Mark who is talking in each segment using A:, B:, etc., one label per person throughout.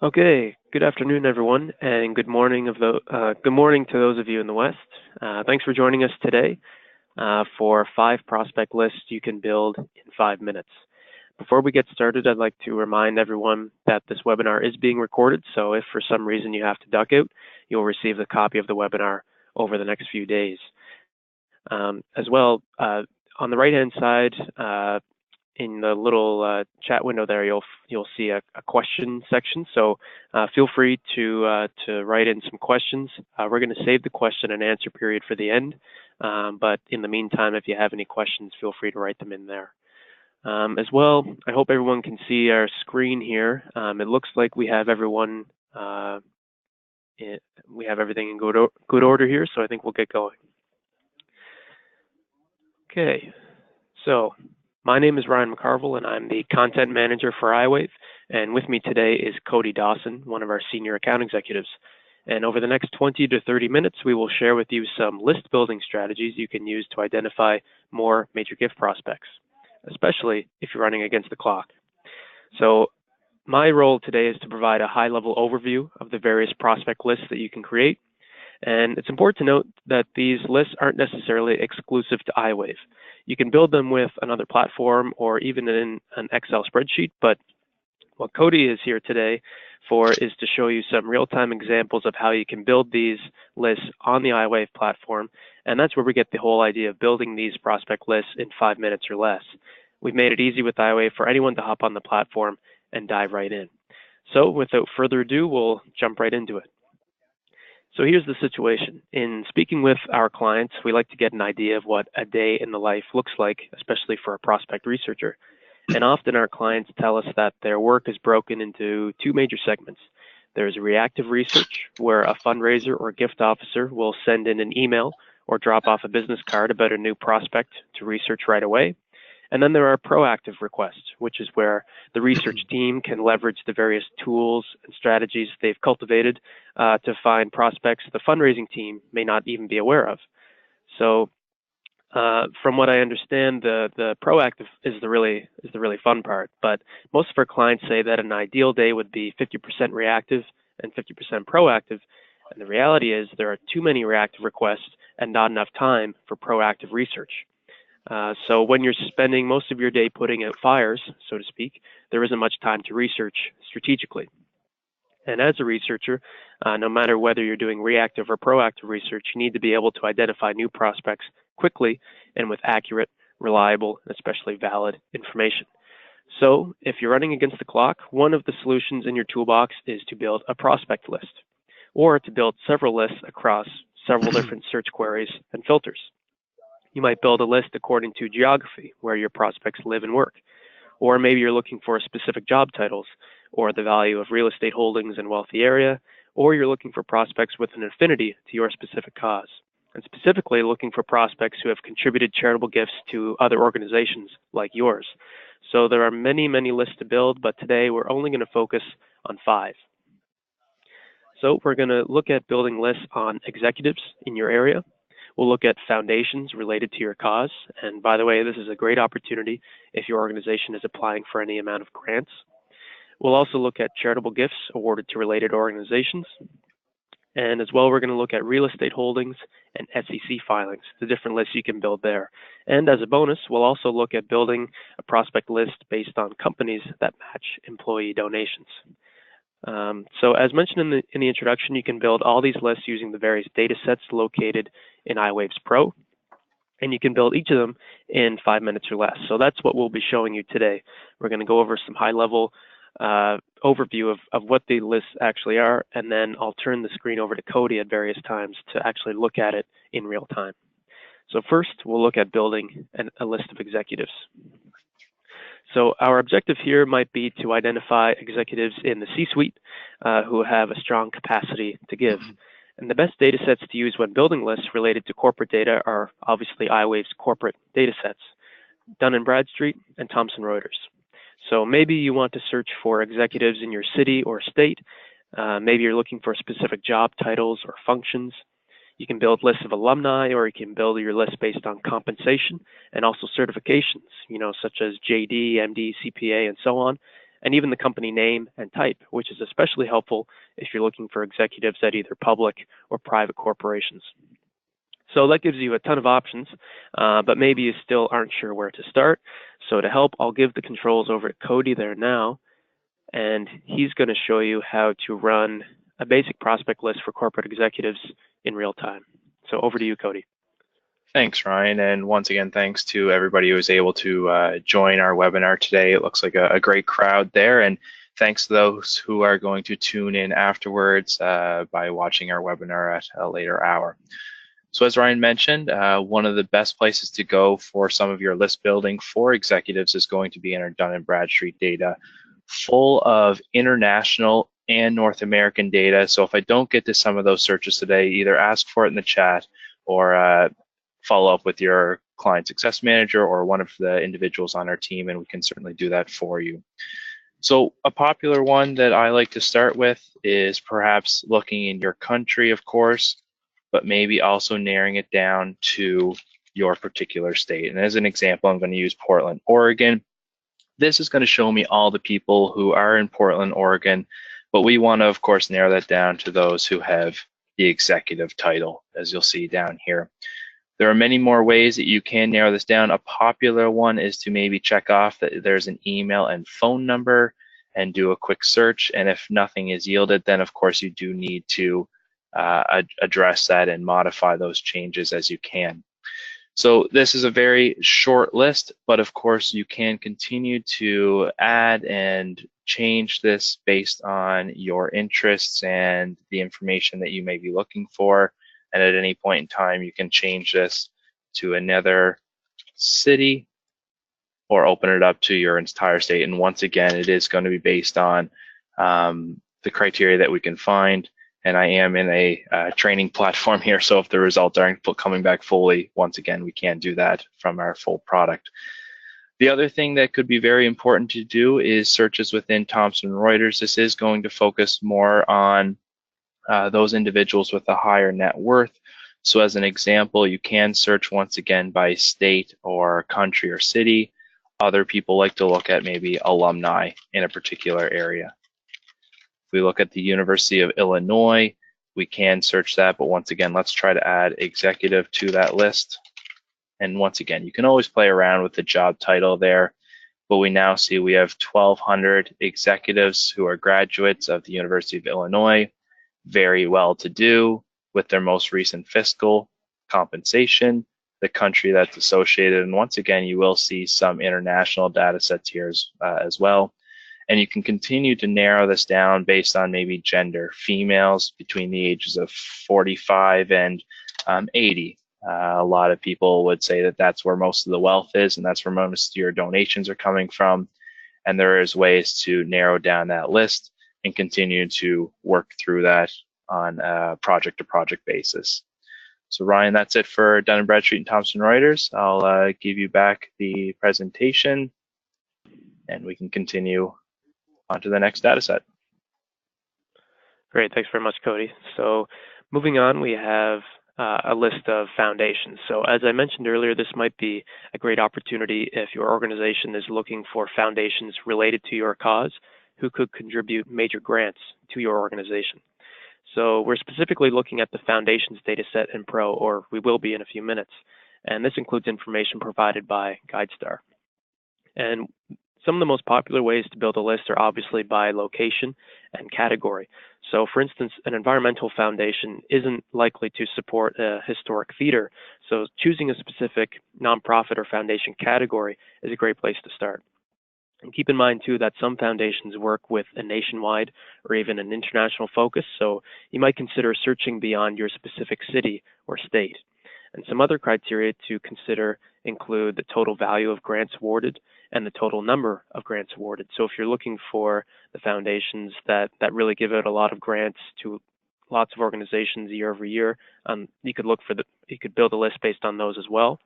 A: Okay, good afternoon, everyone, and good morning to those of you in the West. Thanks for joining us today for 5 prospect lists you can build in 5 minutes. Before we get started, I'd like to remind everyone that this webinar is being recorded, so if for some reason you have to duck out, you'll receive a copy of the webinar over the next few days. As well, on the right-hand side, in the little chat window there, you'll see a question section. So feel free to write in some questions. We're going to save the question and answer period for the end. But in the meantime, if you have any questions, feel free to write them in there. As well, I hope everyone can see our screen here. It looks like we have everyone. We have everything in good order here, so I think we'll get going. Okay, so my name is Ryan McCarville, and I'm the content manager for iWave. And with me today is Cody Dawson, one of our senior account executives. And over the next 20 to 30 minutes, we will share with you some list building strategies you can use to identify more major gift prospects, especially if you're running against the clock. So my role today is to provide a high-level overview of the various prospect lists that you can create. And it's important to note that these lists aren't necessarily exclusive to iWave. You can build them with another platform or even in an Excel spreadsheet, but what Cody is here today for is to show you some real-time examples of how you can build these lists on the iWave platform, and that's where we get the whole idea of building these prospect lists in 5 minutes or less. We've made it easy with iWave for anyone to hop on the platform and dive right in. So without further ado, we'll jump right into it. So here's the situation. In speaking with our clients, we like to get an idea of what a day in the life looks like, especially for a prospect researcher. And often our clients tell us that their work is broken into 2 major segments. There's reactive research, where a fundraiser or gift officer will send in an email or drop off a business card about a new prospect to research right away. And then there are proactive requests, which is where the research team can leverage the various tools and strategies they've cultivated to find prospects the fundraising team may not even be aware of. So from what I understand, the proactive is the really fun part. But most of our clients say that an ideal day would be 50% reactive and 50% proactive. And the reality is there are too many reactive requests and not enough time for proactive research. So when you're spending most of your day putting out fires, so to speak, there isn't much time to research strategically. And as a researcher, no matter whether you're doing reactive or proactive research, you need to be able to identify new prospects quickly and with accurate, reliable, and especially valid information. So if you're running against the clock, one of the solutions in your toolbox is to build a prospect list, or to build several lists across several different search queries and filters. You might build a list according to geography, where your prospects live and work. Or maybe you're looking for specific job titles, or the value of real estate holdings in a wealthy area, or you're looking for prospects with an affinity to your specific cause, and specifically looking for prospects who have contributed charitable gifts to other organizations like yours. So there are many, many lists to build, but today we're only going to focus on 5. So we're going to look at building lists on executives in your area. We'll look at foundations related to your cause. And by the way, this is a great opportunity if your organization is applying for any amount of grants. We'll also look at charitable gifts awarded to related organizations. And as well, we're going to look at real estate holdings and SEC filings, the different lists you can build there. And as a bonus, we'll also look at building a prospect list based on companies that match employee donations. So as mentioned in the introduction, you can build all these lists using the various data sets located in iWave's Pro, and you can build each of them in 5 minutes or less. So that's what we'll be showing you today. We're going to go over some high-level overview of what the lists actually are, and then I'll turn the screen over to Cody at various times to actually look at it in real time. So first, we'll look at building a list of executives. So our objective here might be to identify executives in the C-suite who have a strong capacity to give. And the best data sets to use when building lists related to corporate data are obviously iWave's corporate data sets, Dun & Bradstreet and Thomson Reuters. So maybe you want to search for executives in your city or state. Maybe you're looking for specific job titles or functions. You can build lists of alumni, or you can build your list based on compensation and also certifications, such as JD, MD, CPA, and so on. and even the company name and type, which is especially helpful if you're looking for executives at either public or private corporations. So that gives you a ton of options, but maybe you still aren't sure where to start. So to help, I'll give the controls over to Cody there now, and he's going to show you how to run a basic prospect list for corporate executives in real time. So over to you, Cody.
B: Thanks, Ryan, and once again, thanks to everybody who was able to join our webinar today. It looks like a great crowd there, and thanks to those who are going to tune in afterwards by watching our webinar at a later hour. So as Ryan mentioned, one of the best places to go for some of your list building for executives is going to be in our Dun & Bradstreet data, full of international and North American data. So if I don't get to some of those searches today, either ask for it in the chat or follow up with your client success manager or one of the individuals on our team, and we can certainly do that for you. So a popular one that I like to start with is perhaps looking in your country, of course, but maybe also narrowing it down to your particular state. And as an example, I'm going to use Portland, Oregon. This is going to show me all the people who are in Portland, Oregon, but we want to, of course, narrow that down to those who have the executive title, as you'll see down here. There are many more ways that you can narrow this down. A popular one is to maybe check off that there's an email and phone number and do a quick search. And if nothing is yielded, then of course you do need to address that and modify those changes as you can. So this is a very short list, but of course you can continue to add and change this based on your interests and the information that you may be looking for. And at any point in time, you can change this to another city or open it up to your entire state. And once again, it is going to be based on the criteria that we can find. And I am in a training platform here, so if the results aren't coming back fully, once again, we can't do that from our full product. The other thing that could be very important to do is searches within Thomson Reuters. This is going to focus more on those individuals with a higher net worth. So as an example, you can search once again by state or country or city. Other people like to look at maybe alumni in a particular area. If we look at the University of Illinois, we can search that, but once again, let's try to add executive to that list. And once again, you can always play around with the job title there, but we now see we have 1,200 executives who are graduates of the University of Illinois, very well to do with their most recent fiscal compensation, the country that's associated, and once again, you will see some international data sets here as well. And you can continue to narrow this down based on maybe gender, females between the ages of 45 and 80. A lot of people would say that that's where most of the wealth is, and that's where most of your donations are coming from. And there is ways to narrow down that list and continue to work through that on a project-to-project basis. So Ryan, that's it for Dun & Bradstreet and Thomson Reuters. I'll give you back the presentation, and we can continue on to the next data set.
A: Great, thanks very much, Cody. So moving on, we have a list of foundations. So as I mentioned earlier, this might be a great opportunity if your organization is looking for foundations related to your cause who could contribute major grants to your organization. So we're specifically looking at the foundations data set in Pro, or we will be in a few minutes. And this includes information provided by GuideStar. And some of the most popular ways to build a list are obviously by location and category. So for instance, an environmental foundation isn't likely to support a historic theater. So choosing a specific nonprofit or foundation category is a great place to start. And keep in mind too that some foundations work with a nationwide or even an international focus. So you might consider searching beyond your specific city or state. And some other criteria to consider include the total value of grants awarded and the total number of grants awarded. So if you're looking for the foundations that really give out a lot of grants to lots of organizations year over year, you could build a list based on those as well.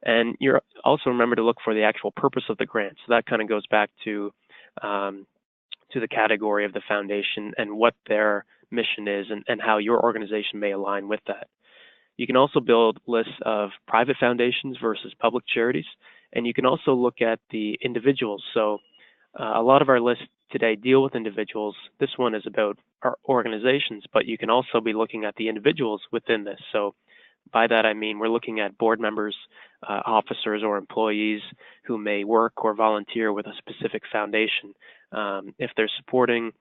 A: And you're also remember to look for the actual purpose of the grant. So that kind of goes back to the category of the foundation and what their mission is and how your organization may align with that. You can also build lists of private foundations versus public charities, and you can also look at the individuals. So A lot of our lists today deal with individuals. This one is about our organizations, but you can also be looking at the individuals within this. So by that I mean we're looking at board members, officers, or employees who may work or volunteer with a specific foundation. If they're supporting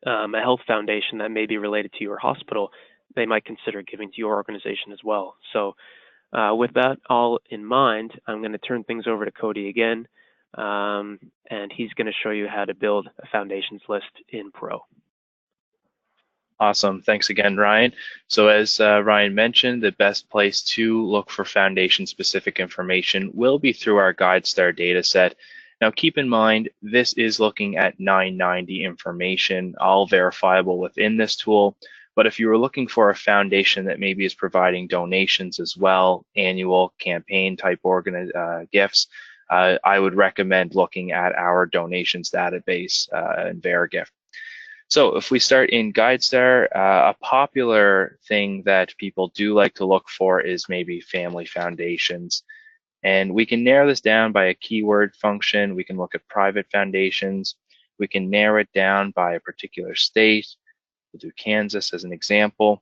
A: a health foundation that may be related to your hospital, they might consider giving to your organization as well. So with that all in mind, I'm going to turn things over to Cody again, and he's going to show you how to build a foundations list in Pro.
B: Awesome. Thanks again, Ryan. So as Ryan mentioned, the best place to look for foundation-specific information will be through our GuideStar dataset. Now, keep in mind, this is looking at 990 information, all verifiable within this tool. But if you were looking for a foundation that maybe is providing donations as well, annual campaign type gifts, I would recommend looking at our donations database in VeriGift. So if we start in GuideStar, a popular thing that people do like to look for is maybe family foundations. And we can narrow this down by a keyword function. We can look at private foundations. We can narrow it down by a particular state. We'll do Kansas as an example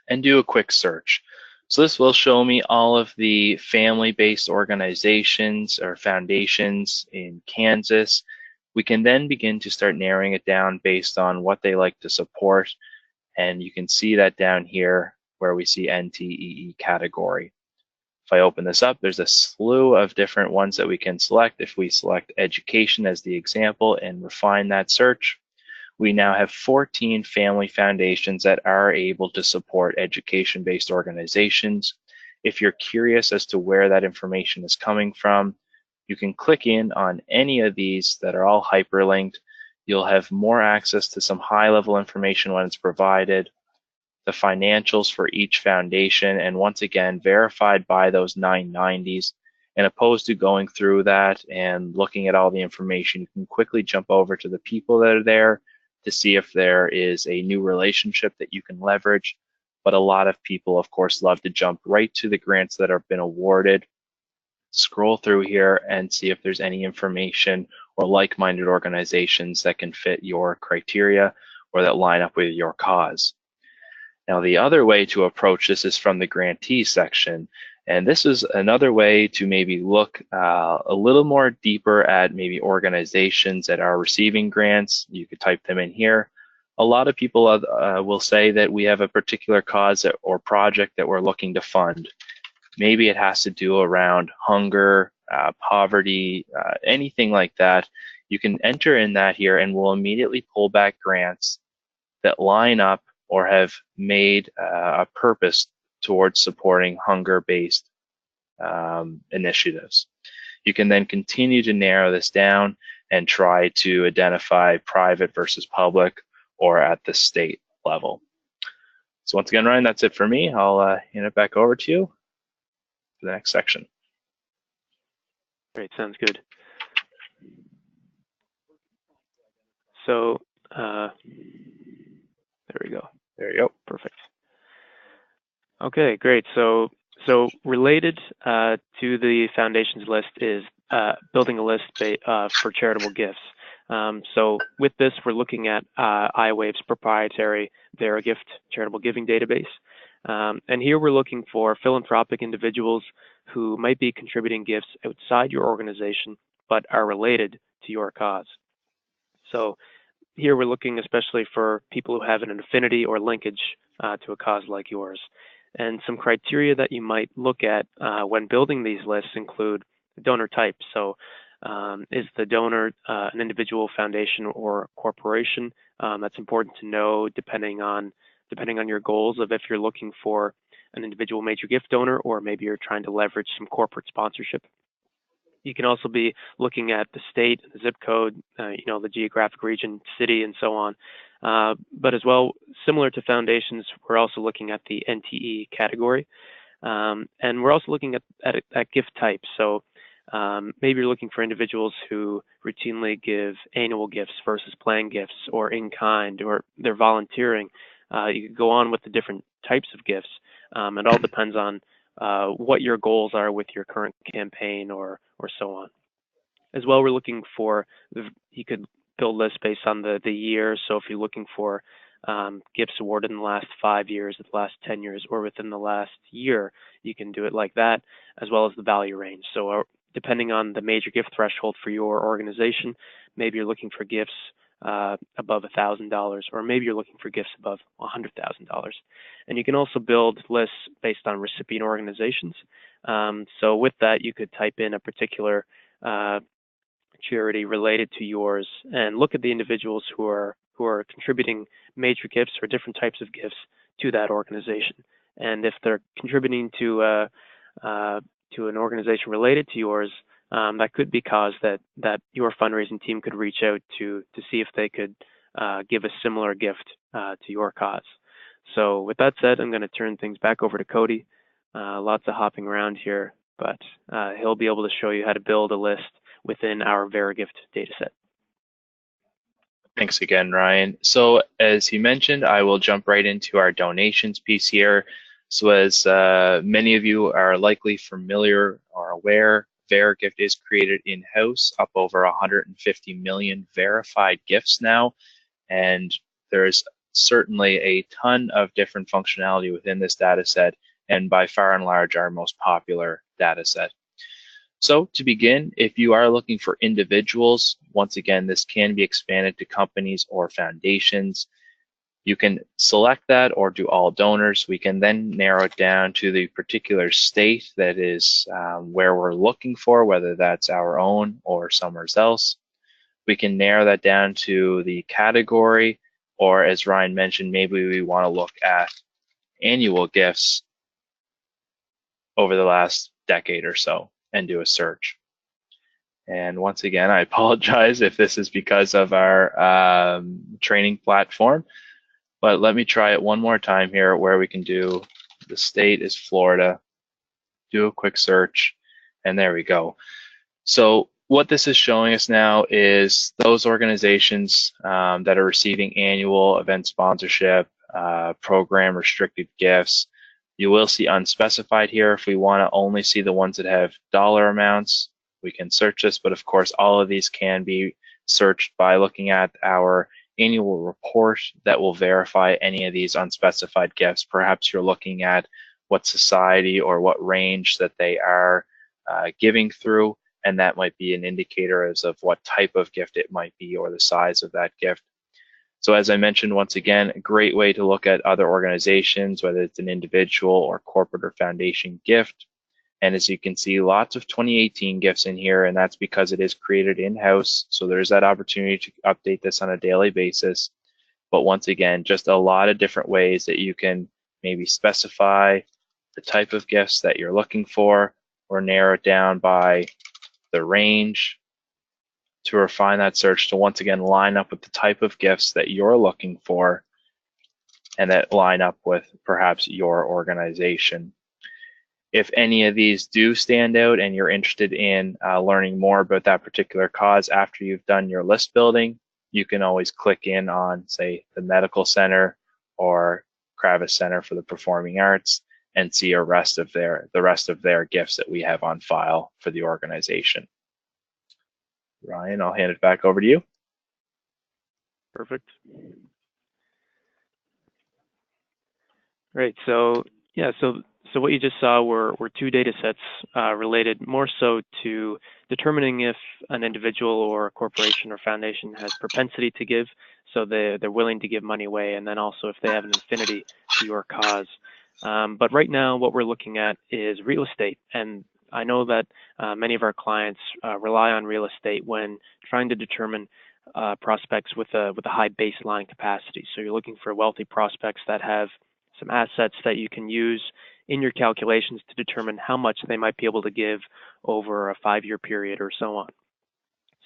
B: and do a quick search. So this will show me all of the family-based organizations or foundations in Kansas. We can then begin to start narrowing it down based on what they like to support. And you can see that down here where we see NTEE category. If I open this up, there's a slew of different ones that we can select. If we select education as the example and refine that search, we now have 14 family foundations that are able to support education-based organizations. If you're curious as to where that information is coming from, you can click in on any of these that are all hyperlinked. You'll have more access to some high-level information when it's provided, the financials for each foundation, and once again, verified by those 990s. And opposed to going through that and looking at all the information, you can quickly jump over to the people that are there to see if there is a new relationship that you can leverage. But a lot of people, of course, love to jump right to the grants that have been awarded, scroll through here and see if there's any information or like-minded organizations that can fit your criteria or that line up with your cause. Now, the other way to approach this is from the grantee section. And this is another way to maybe look a little more deeper at maybe organizations that are receiving grants. You could type them in here. A lot of people will say that we have a particular cause or project that we're looking to fund. Maybe it has to do around hunger, poverty, anything like that. You can enter in that here and we'll immediately pull back grants that line up or have made a purpose towards supporting hunger-based initiatives. You can then continue to narrow this down and try to identify private versus public or at the state level. So once again, Ryan, that's it for me. I'll hand it back over to you for the next section.
A: Great, sounds good. So there we go.
B: There you go.
A: Perfect. Okay, great. So related to the foundations list is building a list for charitable gifts. So with this, we're looking at iWave's proprietary VeriGift charitable giving database. And here we're looking for philanthropic individuals who might be contributing gifts outside your organization, but are related to your cause. So here we're looking especially for people who have an affinity or linkage to a cause like yours. And some criteria that you might look at when building these lists include donor type. So is the donor an individual, foundation, or corporation? That's important to know depending on your goals of if you're looking for an individual major gift donor or maybe you're trying to leverage some corporate sponsorship. You can also be looking at the state, the zip code, the geographic region, city, and so on. But as well, similar to foundations, we're also looking at the NTE category. And we're also looking at gift type. So maybe you're looking for individuals who routinely give annual gifts versus planned gifts or in kind, or they're volunteering. You could go on with the different types of gifts. It all depends on what your goals are with your current campaign or so on. As well, we're looking for, you could build lists based on the year. So if you're looking for gifts awarded in the last 5 years, the last 10 years, or within the last year, you can do it like that, as well as the value range. So depending on the major gift threshold for your organization, maybe you're looking for gifts above $1,000, or maybe you're looking for gifts above $100,000. And you can also build lists based on recipient organizations. So with that, you could type in a particular charity related to yours and look at the individuals who are contributing major gifts or different types of gifts to that organization. And if they're contributing to an organization related to yours, that could be cause that your fundraising team could reach out to see if they could give a similar gift to your cause. So with that said, I'm going to turn things back over to Cody. Lots of hopping around here, but he'll be able to show you how to build a list within our VeriGift dataset.
B: Thanks again, Ryan. So as he mentioned, I will jump right into our donations piece here. So as many of you are likely familiar or aware, VeriGift is created in-house, up over 150 million verified gifts now, and there's certainly a ton of different functionality within this data set, and by far and large our most popular data set. So to begin, if you are looking for individuals, once again, this can be expanded to companies or foundations. You can select that or do all donors. We can then narrow it down to the particular state that is where we're looking for, whether that's our own or somewhere else. We can narrow that down to the category, or as Ryan mentioned, maybe we want to look at annual gifts over the last decade or so and do a search. And once again, I apologize if this is because of our training platform, but let me try it one more time here where we can do, the state is Florida, do a quick search, and there we go. So what this is showing us now is those organizations that are receiving annual event sponsorship, program restricted gifts. You will see unspecified here. If we want to only see the ones that have dollar amounts, we can search this, but of course all of these can be searched by looking at our annual report that will verify any of these unspecified gifts. Perhaps you're looking at what society or what range that they are giving through, and that might be an indicator as of what type of gift it might be or the size of that gift. So as I mentioned, once again, a great way to look at other organizations, whether it's an individual or corporate or foundation gift. And as you can see, lots of 2018 gifts in here, and that's because it is created in-house. So there's that opportunity to update this on a daily basis. But once again, just a lot of different ways that you can maybe specify the type of gifts that you're looking for, or narrow it down by the range to refine that search to once again line up with the type of gifts that you're looking for and that line up with perhaps your organization. If any of these do stand out and you're interested in learning more about that particular cause after you've done your list building, you can always click in on, say, the Medical Center or Kravis Center for the Performing Arts and see the rest of their gifts that we have on file for the organization. Ryan, I'll hand it back over to you.
A: Perfect. Great. So yeah, so what you just saw were two data sets related more so to determining if an individual or a corporation or foundation has propensity to give, so they're willing to give money away, and then also if they have an affinity to your cause. But right now, what we're looking at is real estate, and I know that many of our clients rely on real estate when trying to determine prospects with a high baseline capacity. So you're looking for wealthy prospects that have some assets that you can use in your calculations to determine how much they might be able to give over a 5-year period or so on.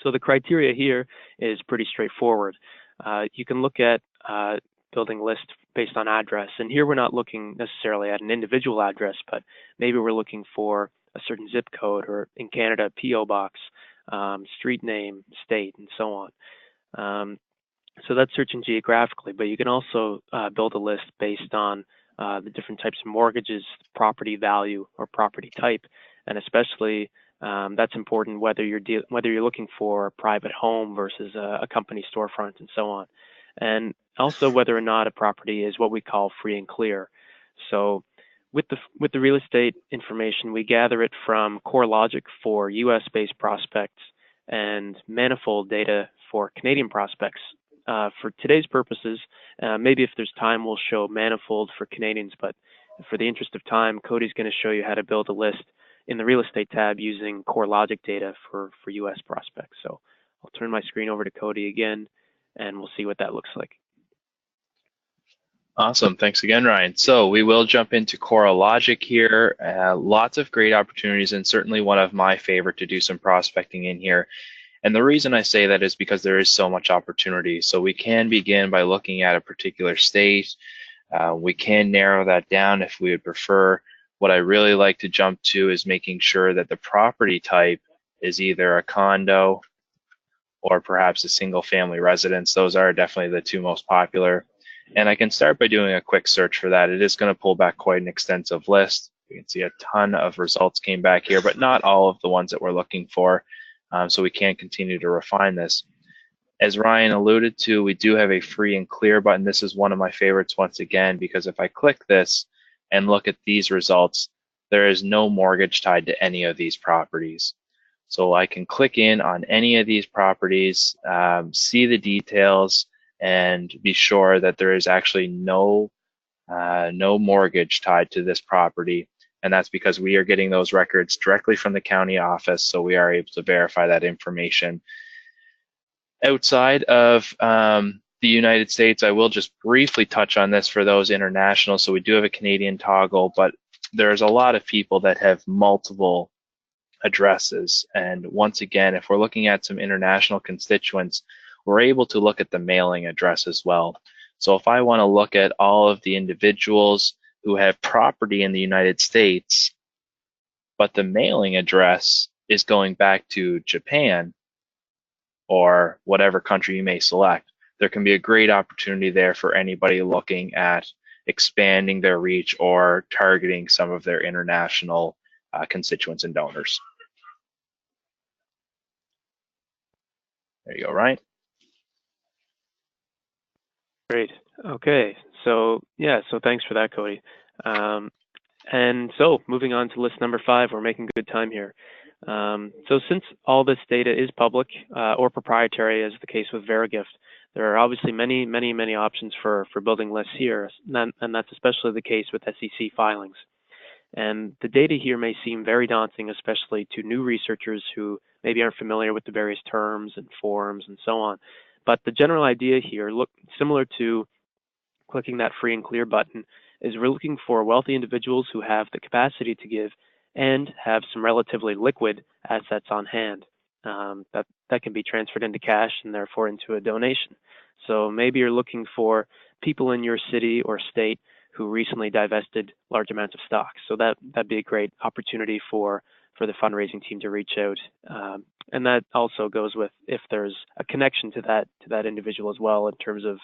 A: So the criteria here is pretty straightforward. You can look at building lists based on address, and here we're not looking necessarily at an individual address, but maybe we're looking for a certain zip code, or in Canada, PO box, street name, state, and so on. So that's searching geographically, but you can also build a list based on the different types of mortgages, property value, or property type, and especially That's important whether you're looking for a private home versus a company storefront and so on. And also whether or not a property is what we call free and clear. So with the real estate information, we gather it from CoreLogic for US-based prospects and Manifold data for Canadian prospects. For today's purposes, maybe if there's time, we'll show Manifold for Canadians, but for the interest of time, Cody's going to show you how to build a list in the real estate tab using CoreLogic data for US prospects. So I'll turn my screen over to Cody again, and we'll see what that looks like.
B: Awesome. Thanks again, Ryan. So we will jump into CoreLogic here. Lots of great opportunities, and certainly one of my favorite to do some prospecting in here. And the reason I say that is because there is so much opportunity. So we can begin by looking at a particular state. We can narrow that down if we would prefer. What I really like to jump to is making sure that the property type is either a condo or perhaps a single family residence. Those are definitely the two most popular. And I can start by doing a quick search for that. It is going to pull back quite an extensive list. You can see a ton of results came back here, but not all of the ones that we're looking for. So we can continue to refine this. As Ryan alluded to, we do have a free and clear button. This is one of my favorites once again, because if I click this and look at these results, there is no mortgage tied to any of these properties. So I can click in on any of these properties, see the details, and be sure that there is actually no mortgage tied to this property. And that's because we are getting those records directly from the county office, so we are able to verify that information. Outside of the United States, I will just briefly touch on this for those international. So we do have a Canadian toggle, but there's a lot of people that have multiple addresses. And once again, if we're looking at some international constituents, we're able to look at the mailing address as well. So if I want to look at all of the individuals who have property in the United States, but the mailing address is going back to Japan or whatever country you may select, there can be a great opportunity there for anybody looking at expanding their reach or targeting some of their international constituents and donors. There you go, Ryan.
A: Great. Okay. So yeah, so thanks for that, Cody. And so moving on to list number 5, we're making good time here. So since all this data is public or proprietary, as the case with Verigift, there are obviously many options for building lists here, and that's especially the case with SEC filings. And the data here may seem very daunting, especially to new researchers who maybe aren't familiar with the various terms and forms and so on. But the general idea here, look similar to clicking that free and clear button, is we're looking for wealthy individuals who have the capacity to give and have some relatively liquid assets on hand that can be transferred into cash and therefore into a donation. So maybe you're looking for people in your city or state who recently divested large amounts of stock. So that'd be a great opportunity for the fundraising team to reach out. And that also goes with if there's a connection to that individual as well, in terms of,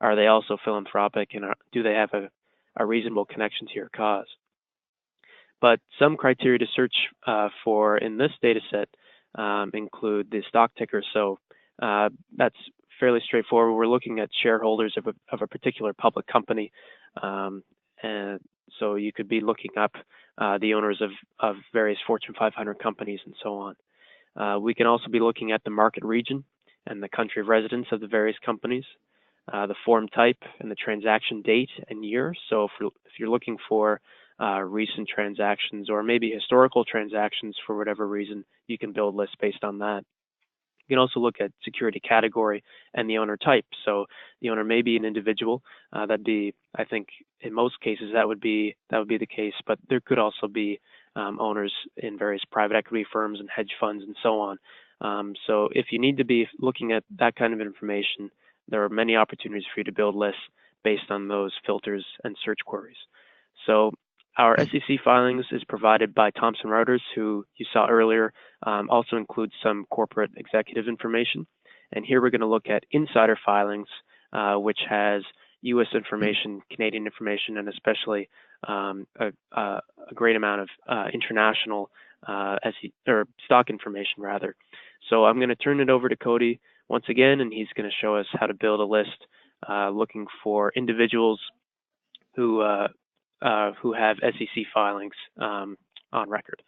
A: are they also philanthropic, and do they have a reasonable connection to your cause? But some criteria to search for in this data set include the stock ticker. So that's fairly straightforward. We're looking at shareholders of a particular public company. And so you could be looking up the owners of various Fortune 500 companies and so on. We can also be looking at the market region and the country of residence of the various companies, the form type and the transaction date and year. So if you're looking for recent transactions or maybe historical transactions for whatever reason, you can build lists based on that. You can also look at security category and the owner type. So the owner may be an individual. That'd be, I think, in most cases that would be the case. But there could also be owners in various private equity firms and hedge funds and so on. So if you need to be looking at that kind of information, there are many opportunities for you to build lists based on those filters and search queries. So our SEC filings is provided by Thomson Reuters, who you saw earlier, also includes some corporate executive information. And here we're going to look at insider filings, which has U.S. information, Canadian information, and especially a great amount of international stock information rather. So I'm going to turn it over to Cody once again, and he's going to show us how to build a list looking for individuals who have SEC filings on record.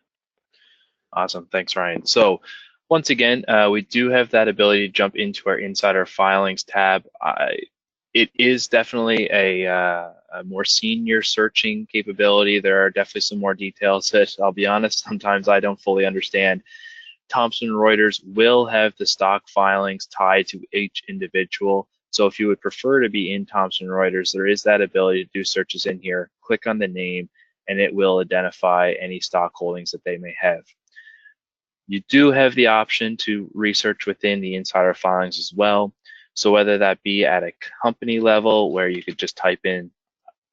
B: Awesome, thanks, Ryan. So once again, we do have that ability to jump into our Insider Filings tab. It is definitely a more senior searching capability. There are definitely some more details that, I'll be honest, sometimes I don't fully understand. Thomson Reuters will have the stock filings tied to each individual. So if you would prefer to be in Thomson Reuters, there is that ability to do searches in here. Click on the name, and it will identify any stock holdings that they may have. You do have the option to research within the insider filings as well. So whether that be at a company level where you could just type in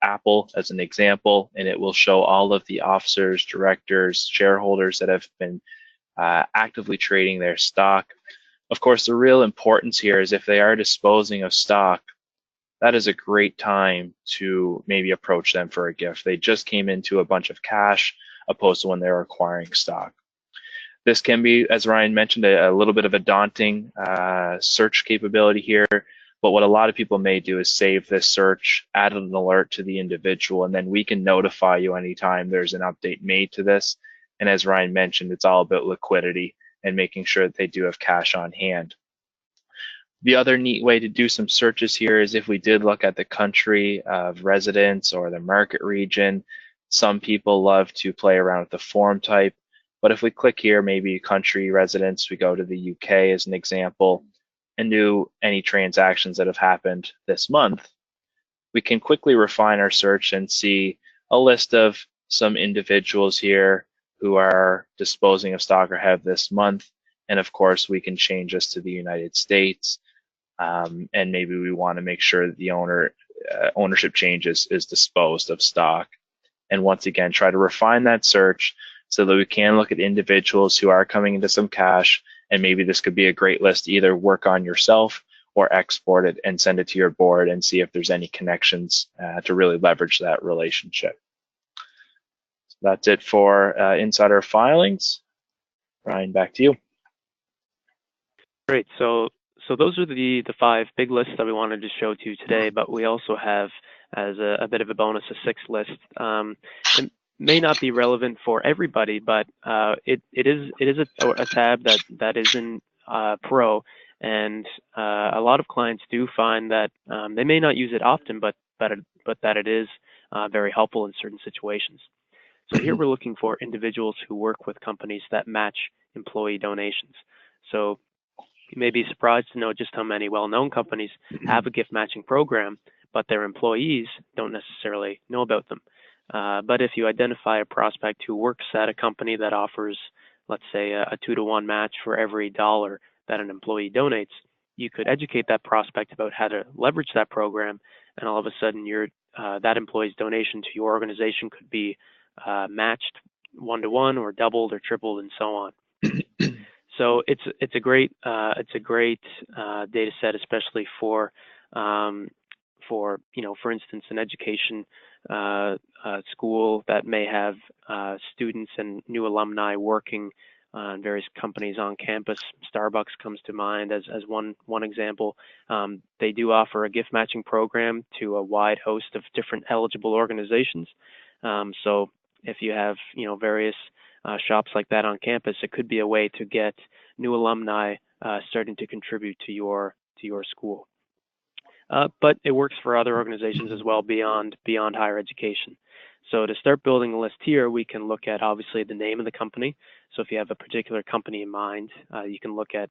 B: Apple as an example, and it will show all of the officers, directors, shareholders that have been actively trading their stock. Of course, the real importance here is if they are disposing of stock, that is a great time to maybe approach them for a gift. They just came into a bunch of cash opposed to when they're acquiring stock. This can be, as Ryan mentioned, a little bit of a daunting search capability here, but what a lot of people may do is save this search, add an alert to the individual, and then we can notify you anytime there's an update made to this. And as Ryan mentioned, it's all about liquidity and making sure that they do have cash on hand. The other neat way to do some searches here is if we did look at the country of residence or the market region. Some people love to play around with the form type. But if we click here, maybe country residence, we go to the UK as an example and do any transactions that have happened this month. We can quickly refine our search and see a list of some individuals here who are disposing of stock or have this month. And of course, we can change this to the United States. And maybe we want to make sure that the ownership change is disposed of stock. And once again, try to refine that search so that we can look at individuals who are coming into some cash, and maybe this could be a great list to either work on yourself or export it and send it to your board and see if there's any connections to really leverage that relationship. So that's it for insider filings. Ryan, back to you.
A: Great. So those are the 5 big lists that we wanted to show to you today, but we also have, as a bit of a bonus, a 6th list. It may not be relevant for everybody, but it is a tab that is in Pro, and a lot of clients do find that they may not use it often, but that it is very helpful in certain situations. So here we're looking for individuals who work with companies that match employee donations. So you may be surprised to know just how many well-known companies have a gift matching program, but their employees don't necessarily know about them. But if you identify a prospect who works at a company that offers, let's say, a 2-to-1 match for every $1 that an employee donates, you could educate that prospect about how to leverage that program, and all of a sudden that employee's donation to your organization could be matched 1-to-1 or doubled or tripled and so on. So it's a great data set, especially for instance, an education school that may have students and new alumni working on various companies on campus. Starbucks comes to mind as one example. They do offer a gift matching program to a wide host of different eligible organizations. So if you have various shops like that on campus, it could be a way to get new alumni starting to contribute to your school. But it works for other organizations as well beyond higher education. So to start building a list here, we can look at obviously the name of the company. So if you have a particular company in mind, you can look at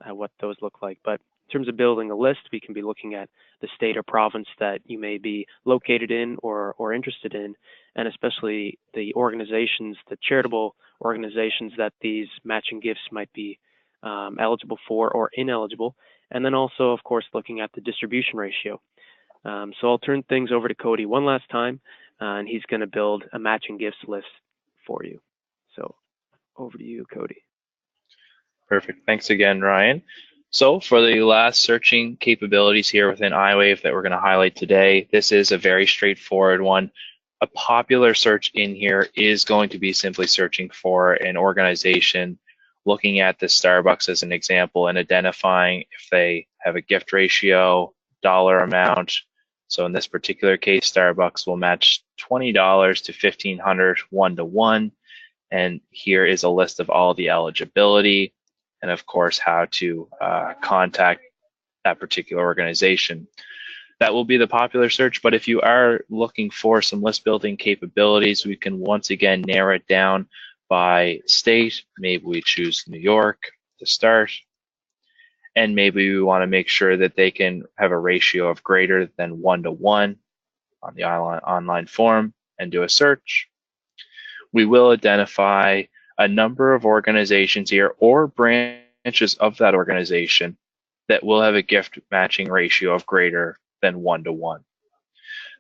A: what those look like. But in terms of building a list, we can be looking at the state or province that you may be located in or interested in, and especially the organizations, the charitable organizations that these matching gifts might be eligible for or ineligible. And then also, of course, looking at the distribution ratio. So I'll turn things over to Cody one last time, and he's going to build a matching gifts list for you. So over to you, Cody.
B: Perfect. Thanks again, Ryan. So for the last searching capabilities here within iWave that we're going to highlight today, this is a very straightforward one. a popular search in here is going to be simply searching for an organization, looking at the Starbucks as an example and identifying if they have a gift ratio, dollar amount. So in this particular case, Starbucks will match $20 to $1,500 1-to-1. And here is a list of all the eligibility and of course how to contact that particular organization. That will be the popular search, but if you are looking for some list building capabilities, we can once again narrow it down by state. Maybe we choose New York to start, and maybe we want to make sure that they can have a ratio of greater than 1-to-1 on the online form and do a search. We will identify a number of organizations here or branches of that organization that will have a gift matching ratio of greater than 1-to-1.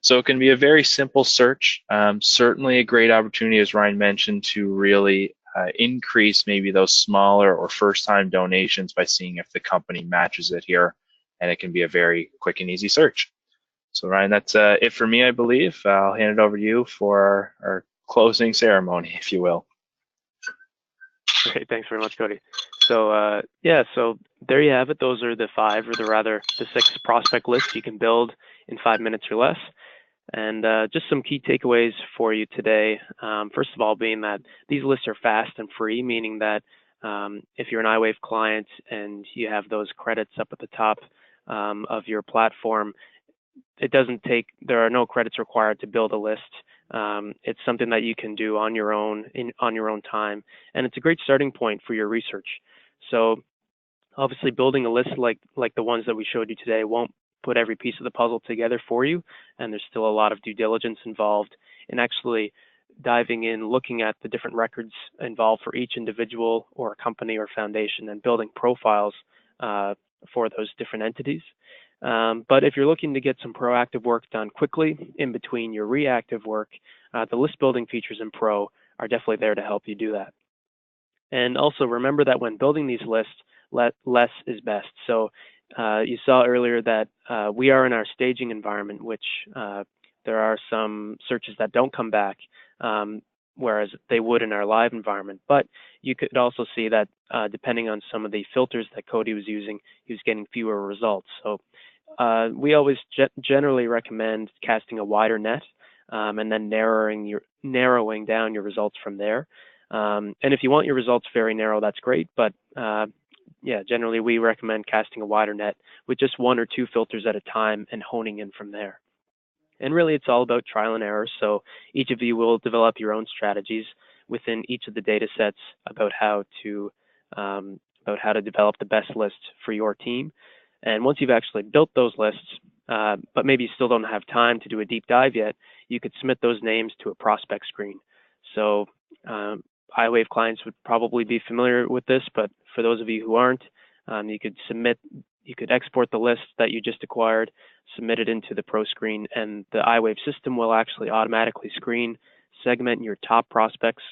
B: So it can be a very simple search, certainly a great opportunity, as Ryan mentioned, to really increase maybe those smaller or first-time donations by seeing if the company matches it here, and it can be a very quick and easy search. So Ryan, that's it for me, I believe. I'll hand it over to you for our closing ceremony, if you will.
A: Great, thanks very much, Cody. So yeah, so there you have it. Those are the 5, or rather the 6 prospect lists you can build in 5 minutes or less. And just some key takeaways for you today. First of all, being that these lists are fast and free, meaning that if you're an iWave client and you have those credits up at the top of your platform, there are no credits required to build a list. It's something that you can do on your own on your own time, and it's a great starting point for your research. So obviously building a list like the ones that we showed you today won't put every piece of the puzzle together for you, and there's still a lot of due diligence involved in actually diving in, looking at the different records involved for each individual or company or foundation, and building profiles for those different entities. But if you're looking to get some proactive work done quickly in between your reactive work, the list building features in Pro are definitely there to help you do that. And also remember that when building these lists, less is best. So you saw earlier that we are in our staging environment, which there are some searches that don't come back, whereas they would in our live environment. But you could also see that depending on some of the filters that Cody was using, he was getting fewer results. So we always generally recommend casting a wider net and then narrowing down your results from there. And if you want your results very narrow, that's great. But yeah, generally we recommend casting a wider net with just 1 or 2 filters at a time and honing in from there. And really, it's all about trial and error. So each of you will develop your own strategies within each of the data sets about how to develop the best list for your team. And once you've actually built those lists, but maybe you still don't have time to do a deep dive yet, you could submit those names to a prospect screen. So iWave clients would probably be familiar with this, but for those of you who aren't, you could export the list that you just acquired, submit it into the Pro screen, and the iWave system will actually automatically segment your top prospects,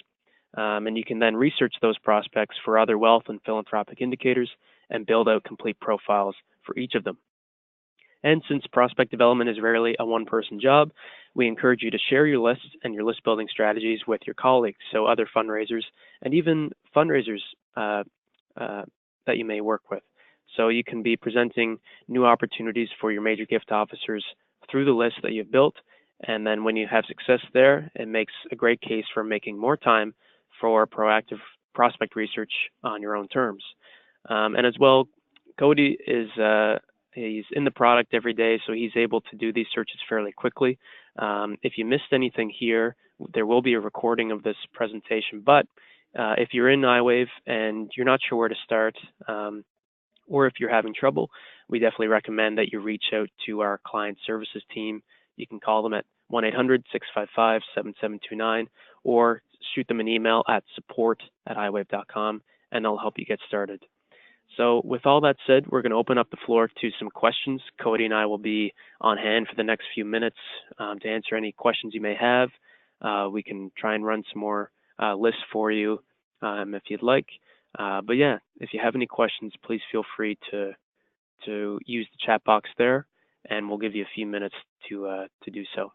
A: and you can then research those prospects for other wealth and philanthropic indicators and build out complete profiles for each of them. And since prospect development is rarely a one-person job, we encourage you to share your lists and your list building strategies with your colleagues, so other fundraisers and even fundraisers that you may work with. So you can be presenting new opportunities for your major gift officers through the list that you've built. And then when you have success there, it makes a great case for making more time for proactive prospect research on your own terms. And as well, Cody he's in the product every day, so he's able to do these searches fairly quickly. If you missed anything here, there will be a recording of this presentation. But if you're in iWave and you're not sure where to start, or if you're having trouble, we definitely recommend that you reach out to our client services team. You can call them at 1-800-655-7729 or shoot them an email at support@iwave.com, and they'll help you get started. So with all that said, we're going to open up the floor to some questions. Cody and I will be on hand for the next few minutes to answer any questions you may have. We can try and run some more lists for you if you'd like. But yeah, if you have any questions, please feel free to use the chat box there, and we'll give you a few minutes to do so.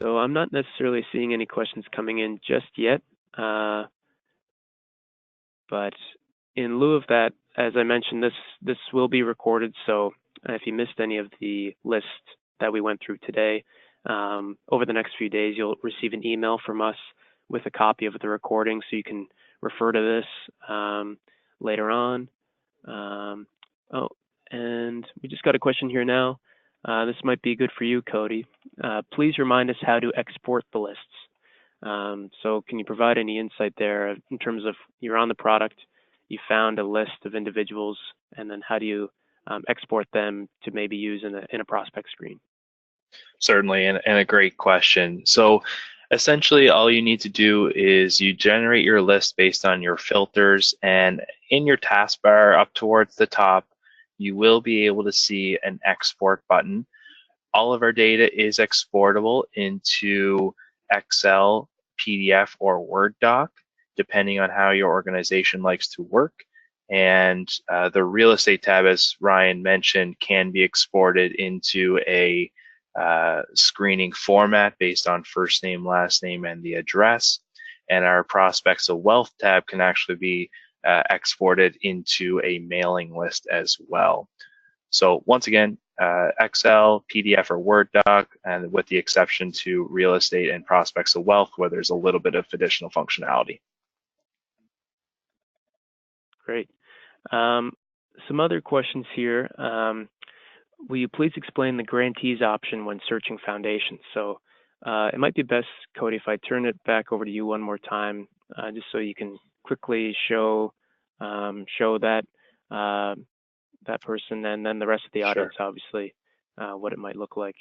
A: So I'm not necessarily seeing any questions coming in just yet, but in lieu of that, as I mentioned, this will be recorded. So if you missed any of the lists that we went through today, over the next few days, you'll receive an email from us with a copy of the recording, so you can refer to this later on. Oh, and we just got a question here now. This might be good for you, Cody. Please remind us how to export the lists. So can you provide any insight there in terms of you're on the product, you found a list of individuals, and then how do you export them to maybe use in a prospect screen?
B: Certainly, and a great question. So essentially, all you need to do is you generate your list based on your filters, and in your taskbar up towards the top, you will be able to see an export button. All of our data is exportable into Excel, PDF, or Word doc, depending on how your organization likes to work. And the real estate tab, as Ryan mentioned, can be exported into a screening format based on first name, last name, and the address. And our prospects of wealth tab can actually be exported into a mailing list as well. So once again, Excel, PDF, or Word doc, and with the exception to real estate and prospects of wealth, where there's a little bit of additional functionality.
A: Great. Some other questions here. Will you please explain the grantees option when searching foundations? So it might be best, Cody, if I turn it back over to you one more time, just so you can quickly show that that person, and then the rest of the audience,
B: Sure.
A: obviously, what it might look like.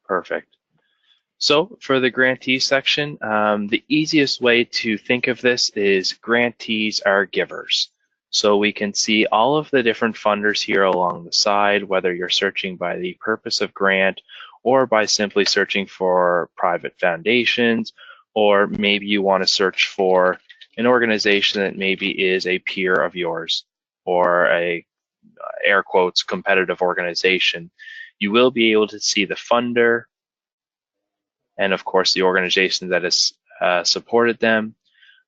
B: Perfect. So for the grantee section, the easiest way to think of this is grantees are givers. So we can see all of the different funders here along the side, whether you're searching by the purpose of grant or by simply searching for private foundations, or maybe you want to search for an organization that maybe is a peer of yours or a air quotes competitive organization. You will be able to see the funder, and of course the organization that has supported them.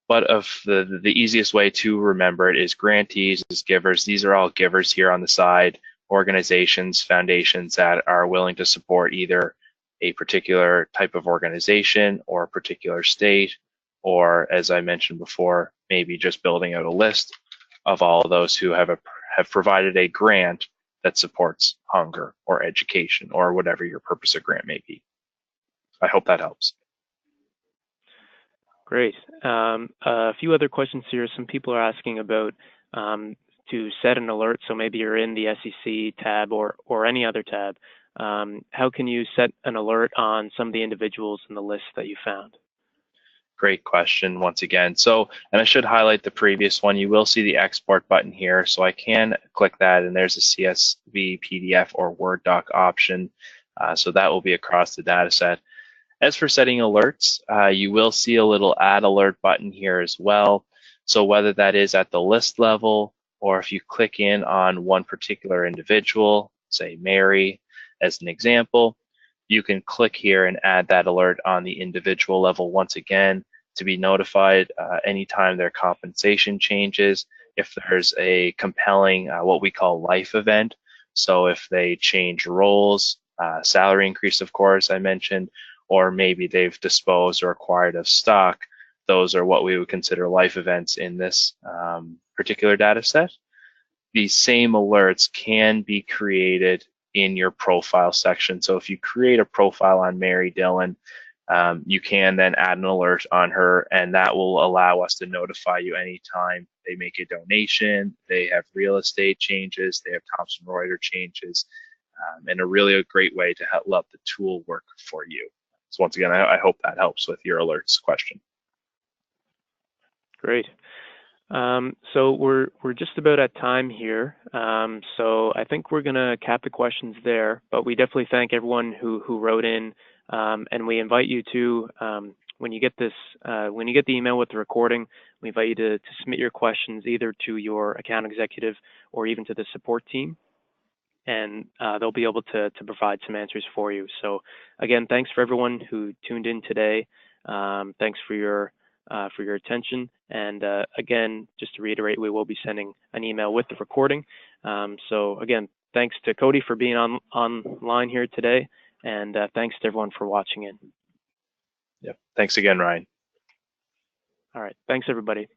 B: But of the easiest way to remember it is grantees is givers. These are all givers here on the side, organizations, foundations that are willing to support either a particular type of organization or a particular state, or as I mentioned before, maybe just building out a list of all of those who have provided a grant that supports hunger or education or whatever your purpose of grant may be. I hope that helps.
A: Great. A few other questions here. Some people are asking about to set an alert. So maybe you're in the SEC tab or any other tab. How can you set an alert on some of the individuals in the list that you found?
B: Great question once again. So, and I should highlight the previous one. You will see the export button here. So I can click that and there's a CSV, PDF, or Word doc option. So that will be across the data set. As for setting alerts, you will see a little add alert button here as well. So whether that is at the list level, or if you click in on one particular individual, say Mary as an example, you can click here and add that alert on the individual level once again to be notified anytime their compensation changes, if there's a compelling what we call life event. So if they change roles, salary increase, of course, I mentioned, or maybe they've disposed or acquired of stock, those are what we would consider life events in this particular data set. These same alerts can be created in your profile section. So if you create a profile on Mary Dillon, you can then add an alert on her, and that will allow us to notify you anytime they make a donation, they have real estate changes, they have Thomson Reuters changes, and a great way to let the tool work for you. So once again, I hope that helps with your alerts question.
A: Great. So we're just about at time here. So I think we're gonna cap the questions there, but we definitely thank everyone who wrote in, and we invite you to, when you get this, when you get the email with the recording, we invite you to submit your questions either to your account executive or even to the support team. and they'll be able to provide some answers for you. So again, thanks for everyone who tuned in today. Thanks for your attention. And again, just to reiterate, we will be sending an email with the recording. So again, thanks to Cody for being online here today, and thanks to everyone for watching in.
B: Yep. Thanks again, Ryan.
A: All right. Thanks, everybody.